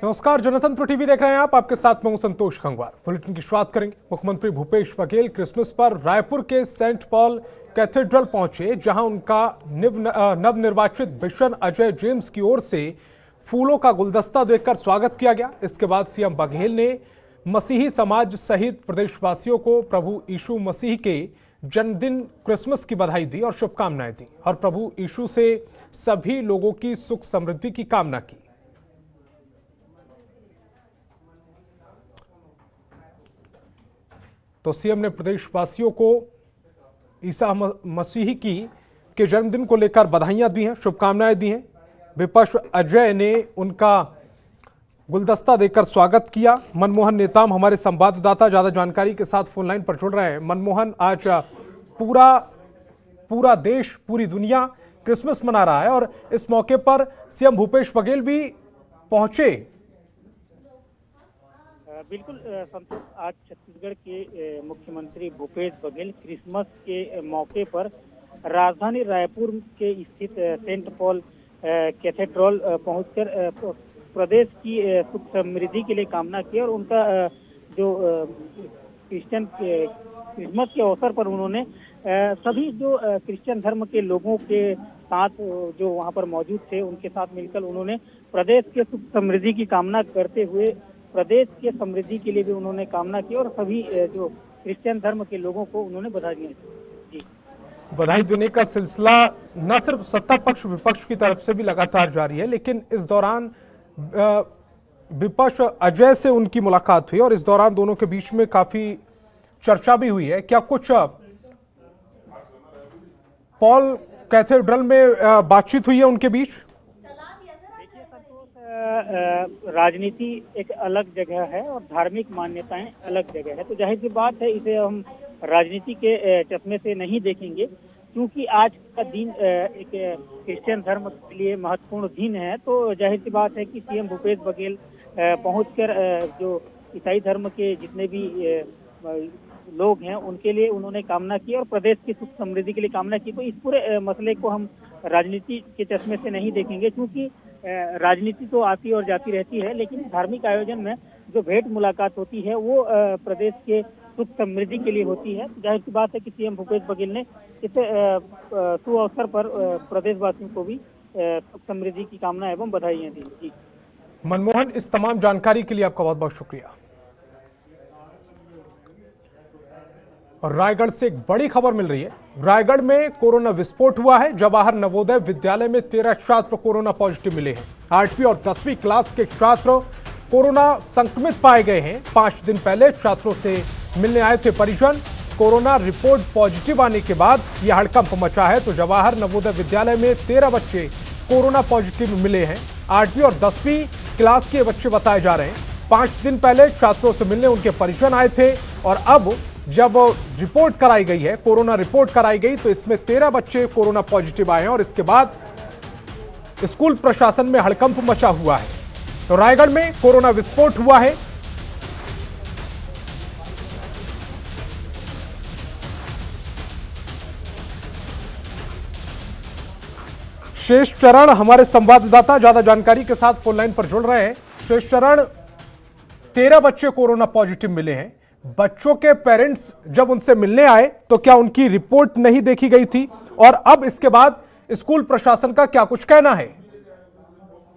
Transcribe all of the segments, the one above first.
नमस्कार, जनतंत्र टीवी देख रहे हैं आप। आपके साथ मैं हूं संतोष खंगवार। बुलेटिन की शुरुआत करेंगे। मुख्यमंत्री भूपेश बघेल क्रिसमस पर रायपुर के सेंट पॉल कैथेड्रल पहुंचे, जहां उनका नवनिर्वाचित बिशप अजय जेम्स की ओर से फूलों का गुलदस्ता देकर स्वागत किया गया। इसके बाद सीएम बघेल ने मसीही समाज सहित प्रदेशवासियों को प्रभु यीशु मसीह के जन्मदिन क्रिसमस की बधाई दी और शुभकामनाएं दी और प्रभु यीशु से सभी लोगों की सुख समृद्धि की कामना की। तो सीएम ने प्रदेशवासियों को ईसा मसीह के जन्मदिन को लेकर बधाइयां दी हैं, शुभकामनाएं दी हैं। विपक्ष अजय ने उनका गुलदस्ता देकर स्वागत किया। मनमोहन नेताम हमारे संवाददाता ज्यादा जानकारी के साथ फोन लाइन पर जुड़ रहे हैं। मनमोहन, आज पूरा देश, पूरी दुनिया क्रिसमस मना रहा है और इस मौके पर सीएम भूपेश बघेल भी पहुंचे। बिल्कुल संतोष, आज छत्तीसगढ़ के मुख्यमंत्री भूपेश बघेल क्रिसमस के मौके पर राजधानी रायपुर के स्थित सेंट पॉल कैथेड्रल पहुंचकर प्रदेश की सुख समृद्धि के लिए कामना की और उनका जो क्रिश्चियन क्रिसमस के अवसर पर उन्होंने सभी जो क्रिश्चियन धर्म के लोगों के साथ जो वहां पर मौजूद थे उनके साथ मिलकर उन्होंने प्रदेश के सुख समृद्धि की कामना करते हुए प्रदेश के समृद्धि के लिए भी उन्होंने कामना की और सभी जो क्रिश्चियन धर्म के लोगों को उन्होंने बधाई दी। बधाई देने का सिलसिला न सिर्फ सत्ता पक्ष विपक्ष की तरफ से भी लगातार जारी है, लेकिन इस दौरान विपक्ष अजय से उनकी मुलाकात हुई और इस दौरान दोनों के बीच में काफी चर्चा भी हुई है। क्या कुछ पॉल कैथेड्रल में बातचीत हुई है उनके बीच? राजनीति एक अलग जगह है और धार्मिक मान्यताएं अलग जगह है, तो जाहिर सी बात है इसे हम राजनीति के चश्मे से नहीं देखेंगे, क्योंकि आज का दिन एक क्रिश्चियन धर्म के लिए महत्वपूर्ण दिन है। तो जाहिर सी बात है कि सीएम भूपेश बघेल पहुंचकर जो ईसाई धर्म के जितने भी लोग हैं उनके लिए उन्होंने कामना की और प्रदेश की सुख समृद्धि के लिए कामना की। तो इस पूरे मसले को हम राजनीति के चश्मे से नहीं देखेंगे, क्योंकि राजनीति तो आती और जाती रहती है, लेकिन धार्मिक आयोजन में जो भेंट मुलाकात होती है वो प्रदेश के सुख समृद्धि के लिए होती है। जाहिर सी बात है कि सीएम भूपेश बघेल ने इस शुभ अवसर पर प्रदेशवासियों को भी सुख समृद्धि की कामना एवं बधाइयां दी। जी मनमोहन, इस तमाम जानकारी के लिए आपका बहुत बहुत शुक्रिया। और रायगढ़ से एक बड़ी खबर मिल रही है। रायगढ़ में कोरोना विस्फोट हुआ है। जवाहर नवोदय विद्यालय में 13 छात्र कोरोना पॉजिटिव मिले हैं। 8वीं और 10वीं क्लास के छात्र कोरोना संक्रमित पाए गए हैं। 5 दिन पहले छात्रों से मिलने आए थे परिजन। कोरोना रिपोर्ट पॉजिटिव आने के बाद यह हड़कंप मचा है। तो जवाहर नवोदय विद्यालय में 13 बच्चे कोरोना पॉजिटिव मिले हैं। 8वीं और 10वीं क्लास के बच्चे बताए जा रहे हैं। 5 दिन पहले छात्रों से मिलने उनके परिजन आए थे और अब जब रिपोर्ट कराई गई है, कोरोना रिपोर्ट कराई गई, तो इसमें 13 बच्चे कोरोना पॉजिटिव आए हैं और इसके बाद स्कूल प्रशासन में हड़कंप मचा हुआ है। तो रायगढ़ में कोरोना विस्फोट हुआ है। शेष चरण हमारे संवाददाता ज्यादा जानकारी के साथ फोन लाइन पर जुड़ रहे हैं। शेष चरण, 13 बच्चे कोरोना पॉजिटिव मिले हैं। बच्चों के पेरेंट्स जब उनसे मिलने आए तो क्या उनकी रिपोर्ट नहीं देखी गई थी, और अब इसके बाद स्कूल प्रशासन का क्या कुछ कहना है?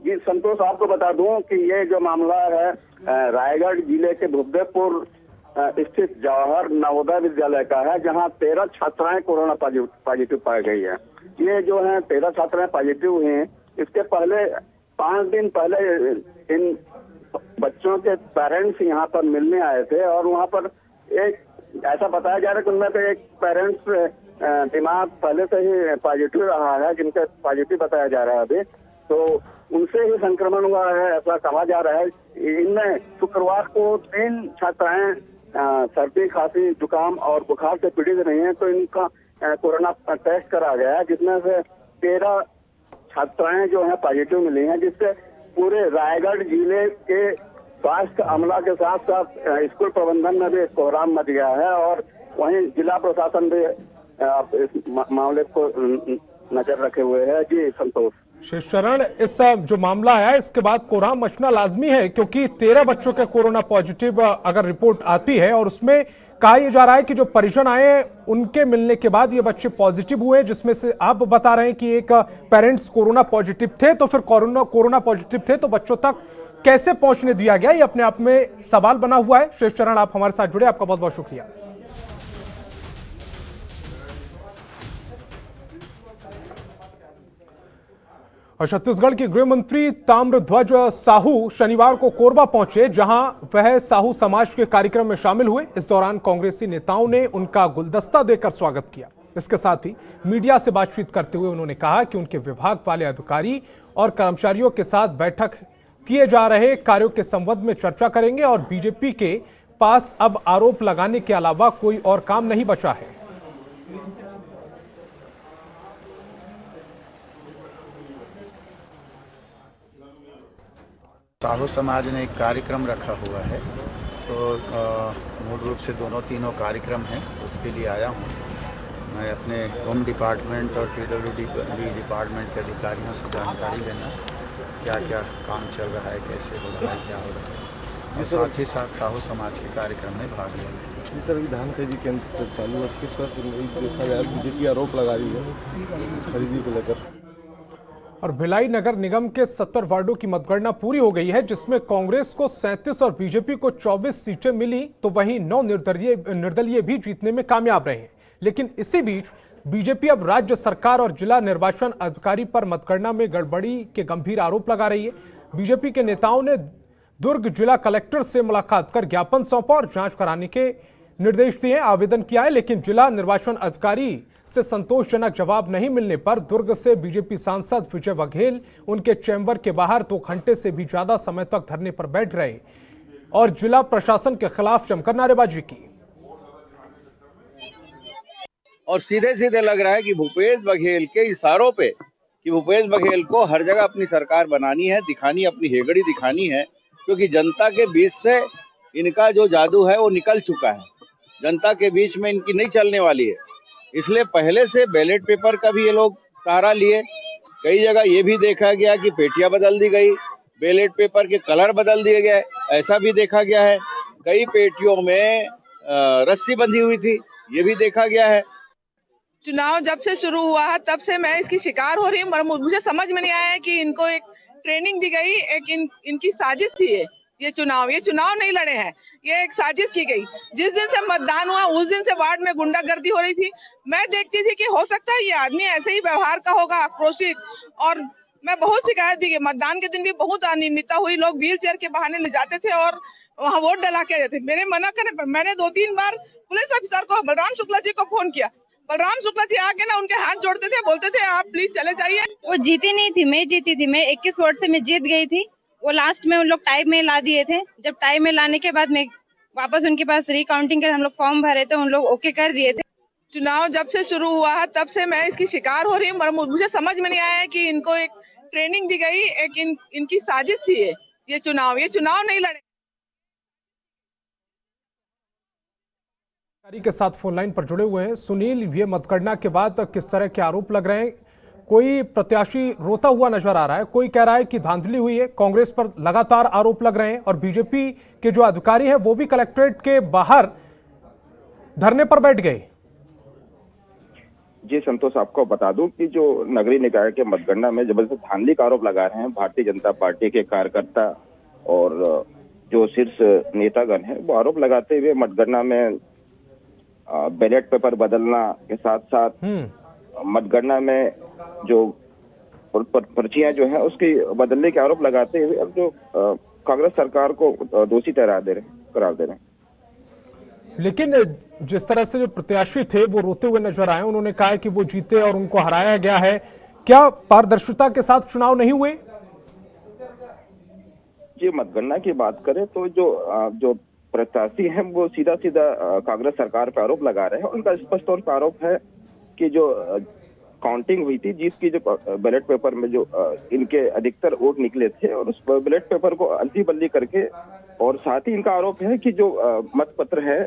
जी संतोष, आपको बता दूं कि ये जो मामला है रायगढ़ जिले के भूपदेवपुर स्थित जवाहर नवोदय विद्यालय का है, जहां 13 छात्राएं कोरोना पॉजिटिव पाई गई है। ये जो है 13 छात्राएं पॉजिटिव हुई हैं। इसके पहले 5 दिन पहले इन बच्चों के पेरेंट्स यहाँ पर मिलने आए थे और वहाँ पर एक ऐसा बताया जा रहा है कि उनमें से एक पेरेंट्स दिमाग पहले से ही पॉजिटिव रहा है, जिनका पॉजिटिव बताया जा रहा है अभी, तो उनसे ही संक्रमण हुआ है, ऐसा कहा जा रहा है। इनमें शुक्रवार को 3 छात्राएं सर्दी, खांसी, जुकाम और बुखार से पीड़ित रही हैं, तो इनका कोरोना टेस्ट करा गया है, जिसमें से 13 छात्राएं जो है पॉजिटिव मिली हैं, जिससे पूरे रायगढ़ जिले के स्वास्थ्य अमला के साथ साथ स्कूल प्रबंधन में भी कोहराम मच गया है और वहीं जिला प्रशासन भी इस मामले को नजर रखे हुए है। जी संतोष। शरण, इस जो मामला है इसके बाद कोहराम मचना लाजमी है, क्योंकि 13 बच्चों के कोरोना पॉजिटिव अगर रिपोर्ट आती है और उसमें कहा यह जा रहा है कि जो परिजन आए हैं उनके मिलने के बाद ये बच्चे पॉजिटिव हुए, जिसमें से आप बता रहे हैं कि एक पेरेंट्स कोरोना पॉजिटिव थे, तो फिर कोरोना पॉजिटिव थे तो बच्चों तक कैसे पहुंचने दिया गया, ये अपने आप में सवाल बना हुआ है। श्रेष्ठ शरण, आप हमारे साथ जुड़े, आपका बहुत बहुत शुक्रिया। और छत्तीसगढ़ की गृह मंत्री ताम्रध्वज साहू शनिवार को कोरबा पहुंचे, जहां वह साहू समाज के कार्यक्रम में शामिल हुए। इस दौरान कांग्रेसी नेताओं ने उनका गुलदस्ता देकर स्वागत किया। इसके साथ ही मीडिया से बातचीत करते हुए उन्होंने कहा कि उनके विभाग वाले अधिकारी और कर्मचारियों के साथ बैठक किए जा रहे कार्यों के संबंध में चर्चा करेंगे और बीजेपी के पास अब आरोप लगाने के अलावा कोई और काम नहीं बचा है। साहू समाज ने एक कार्यक्रम रखा हुआ है, तो मूल रूप से तीनों कार्यक्रम हैं, उसके लिए आया हूँ। मैं अपने होम डिपार्टमेंट और पीडब्ल्यूडी डिपार्टमेंट के अधिकारियों से जानकारी लेना, क्या क्या काम चल रहा है, कैसे हो रहा है, क्या हो रहा है, और साथ ही साथ साहू समाज के कार्यक्रम में भाग लेना। जी सर, धान खरीदी केंद्र चालू है, किस तरह से देखा जाए, बीजेपी आरोप लगा रही है खरीदी को लेकर। और भिलाई नगर निगम के 70 वार्डों की मतगणना पूरी हो गई है, जिसमें कांग्रेस को 37 और बीजेपी को 24 सीटें मिली, तो वहीं 9 निर्दलीय भी जीतने में कामयाब रहे। लेकिन इसी बीच बीजेपी अब राज्य सरकार और जिला निर्वाचन अधिकारी पर मतगणना में गड़बड़ी के गंभीर आरोप लगा रही है। बीजेपी के नेताओं ने दुर्ग जिला कलेक्टर से मुलाकात कर ज्ञापन सौंपा और जांच कराने के निर्देश दिए, आवेदन किया है, लेकिन जिला निर्वाचन अधिकारी से संतोषजनक जवाब नहीं मिलने पर दुर्ग से बीजेपी सांसद विजय बघेल उनके चैम्बर के बाहर 2 घंटे से भी ज्यादा समय तक धरने पर बैठ रहे और जिला प्रशासन के खिलाफ जमकर नारेबाजी की। और सीधे सीधे लग रहा है कि भूपेश बघेल के इशारों पे, कि भूपेश बघेल को हर जगह अपनी सरकार बनानी है, दिखानी, अपनी हेगड़ी दिखानी है, क्योंकि जनता के बीच से इनका जो जादू है वो निकल चुका है, जनता के बीच में इनकी नहीं चलने वाली है। इसलिए पहले से बैलेट पेपर का भी ये लोग सहारा लिए। कई जगह ये भी देखा गया कि पेटियां बदल दी गई, बैलेट पेपर के कलर बदल दिए गए, ऐसा भी देखा गया है। कई पेटियों में रस्सी बंधी हुई थी, ये भी देखा गया है। चुनाव जब से शुरू हुआ है तब से मैं इसकी शिकार हो रही हूँ। मुझे समझ में नहीं आया है कि इनको एक ट्रेनिंग दी गई, इनकी साजिश थी। ये चुनाव नहीं लड़े हैं, ये एक साजिश की गई। जिस दिन से मतदान हुआ उस दिन से वार्ड में गुंडागर्दी हो रही थी। मैं देखती थी कि हो सकता है ये आदमी ऐसे ही व्यवहार का होगा, आक्रोशित, और मैं बहुत शिकायत भी की। मतदान के दिन भी बहुत अनियमितता हुई, लोग व्हील चेयर के बहाने ले जाते थे और वहाँ वोट डला के देते। मेरे मना करने पर मैंने 2-3 बार पुलिस अफसर को, बलराम शुक्ला जी को फोन किया। बलराम शुक्ला जी आके ना उनके हाथ जोड़ते थे, बोलते थे आप प्लीज चले जाइए। वो जीती नहीं थी, मैं जीती थी। मैं 21 वोट से मैं जीत गई थी। वो लास्ट में उन लोग टाइम में ला दिए थे। जब टाइम में लाने के बाद में वापस उनके पास रिकाउंटिंग कर हम लोग फॉर्म भरे थे, उन लोग ओके कर दिए थे। चुनाव जब से शुरू हुआ है तब से मैं इसकी शिकार हो रही हूँ। मुझे समझ में नहीं आया है कि इनको एक ट्रेनिंग दी गई, इनकी साजिश थी। ये चुनाव नहीं लड़े। के साथ फोन लाइन पर जुड़े हुए हैं सुनील। ये मतगणना के बाद किस तरह के आरोप लग रहे हैं? कोई प्रत्याशी रोता हुआ नजर आ रहा है, कोई कह रहा है कि धांधली हुई है, कांग्रेस पर लगातार आरोप लग रहे हैं और बीजेपी के जो अधिकारी हैं वो भी कलेक्ट्रेट के बाहर धरने पर बैठ गए। जी संतोष, आपको बता दूं कि जो नगरीय निकाय के मतगणना में जबरदस्त धांधली का आरोप लगा रहे हैं भारतीय जनता पार्टी के कार्यकर्ता और जो शीर्ष नेतागण हैं, वो आरोप लगाते हुए मतगणना में बैलेट पेपर बदलना के साथ साथ मतगणना में जो पर्चियां जो है उसकी बदलने के आरोप लगाते हुए अब जो कांग्रेस सरकार को दोषी करार दे रहे हैं। लेकिन जिस तरह से जो प्रत्याशी थे वो रोते हुए नजर आए, उन्होंने कहा कि वो जीते और उनको हराया गया है। क्या पारदर्शिता के साथ चुनाव नहीं हुए? जी, मतगणना की बात करें तो जो प्रत्याशी हैं वो सीधा कांग्रेस सरकार पर आरोप लगा रहे हैं। उनका स्पष्ट तौर पर आरोप है कि जो काउंटिंग हुई थी, जिसकी जो बैलेट पेपर में जो इनके अधिकतर वोट निकले थे, और उस बैलेट पेपर को अदली बदली करके, और साथ ही इनका आरोप है कि जो मतपत्र है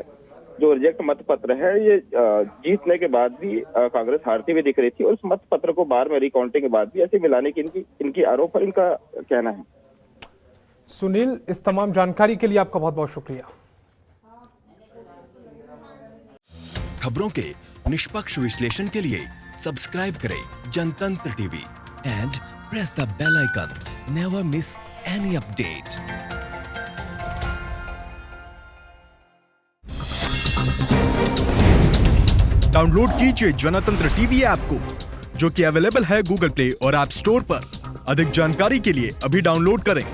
जो रिजेक्ट मत पत्र है ये जीतने के बाद भी कांग्रेस हारती हुई दिख रही थी, और उस मत पत्र को बार में रिकाउंटिंग के बाद भी ऐसे मिलाने की इनकी आरोप है, इनका कहना है। सुनील, इस तमाम जानकारी के लिए आपका बहुत बहुत शुक्रिया। खबरों के निष्पक्ष विश्लेषण के लिए सब्सक्राइब करें Jantantra TV and press the bell icon. Never miss any update. Download कीजिए जनतंत्र टीवी ऐप को, जो कि अवेलेबल है गूगल प्ले और ऐप स्टोर पर। अधिक जानकारी के लिए अभी डाउनलोड करें।